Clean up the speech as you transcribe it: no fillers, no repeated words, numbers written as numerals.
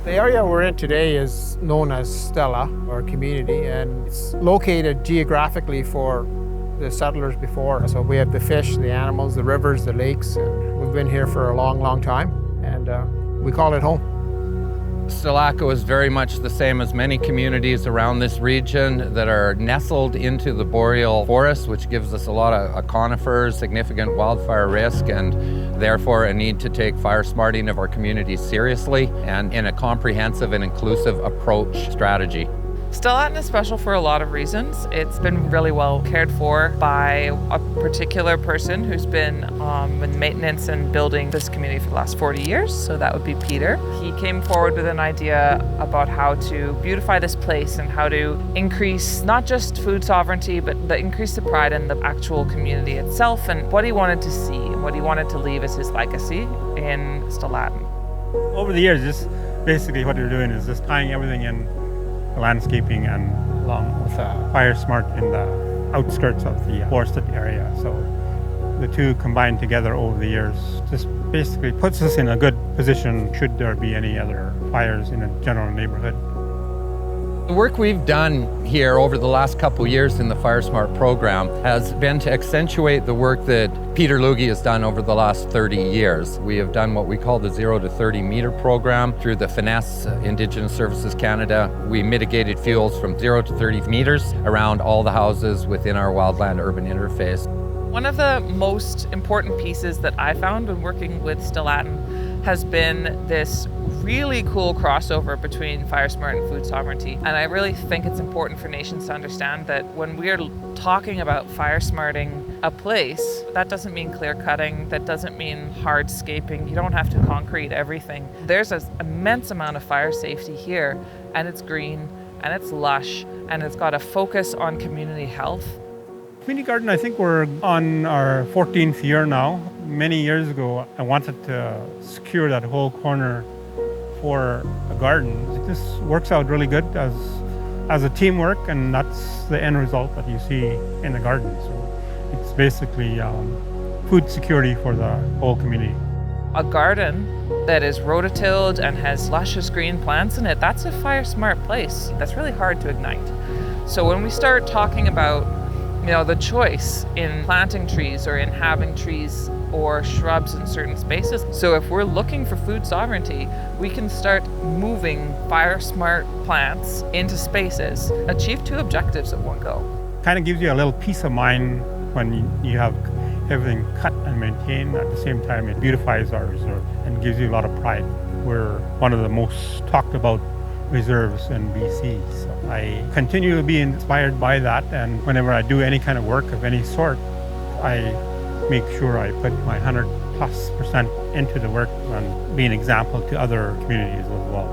The area we're in today is known as Stella, our community, and it's located geographically for the settlers before. So we have the fish, the animals, the rivers, the lakes, and we've been here for a long, long time, and we call it home. Stellat'en is very much the same as many communities around this region that are nestled into the boreal forest, which gives us a lot of conifers, significant wildfire risk, and therefore a need to take fire smarting of our communities seriously and in a comprehensive and inclusive approach strategy. Stellat'en is special for a lot of reasons. It's been really well cared for by a particular person who's been in maintenance and building this community for the last 40 years. So that would be Peter. He came forward with an idea about how to beautify this place and how to increase not just food sovereignty, but increase the pride in the actual community itself and what he wanted to see and what he wanted to leave as his legacy in Stellat'en. Over the years, just basically what you're doing is just tying everything in landscaping and along with FireSmart in the outskirts of the forested area. So the two combined together over the years just basically puts us in a good position should there be any other fires in a general neighborhood. The work we've done here over the last couple years in the FireSmart program has been to accentuate the work that Peter Luggi has done over the last 30 years. We have done what we call the 0 to 30 meter program through the Finesse Indigenous Services Canada. We mitigated fuels from 0 to 30 meters around all the houses within our wildland urban interface. One of the most important pieces that I found when working with Stellat'en has been this really cool crossover between FireSmart and food sovereignty. And I really think it's important for nations to understand that when we're talking about FireSmarting a place, that doesn't mean clear cutting, that doesn't mean hardscaping. You don't have to concrete everything. There's an immense amount of fire safety here, and it's green, and it's lush, and it's got a focus on community health. Community garden, I think we're on our 14th year now. Many years ago, I wanted to secure that whole corner for a garden. It just works out really good as a teamwork, and that's the end result that you see in the garden. So it's basically food security for the whole community. A garden that is rototilled and has luscious green plants in it, that's a FireSmart place. That's really hard to ignite. So when we start talking about the choice in planting trees or in having trees or shrubs in certain spaces. So if we're looking for food sovereignty, we can start moving FireSmart plants into spaces, achieve two objectives at one go. Kind of gives you a little peace of mind when you have everything cut and maintained. At the same time, it beautifies our reserve and gives you a lot of pride. We're one of the most talked about reserves in BC. So I continue to be inspired by that, and whenever I do any kind of work of any sort, I make sure I put my 100+% into the work and be an example to other communities as well.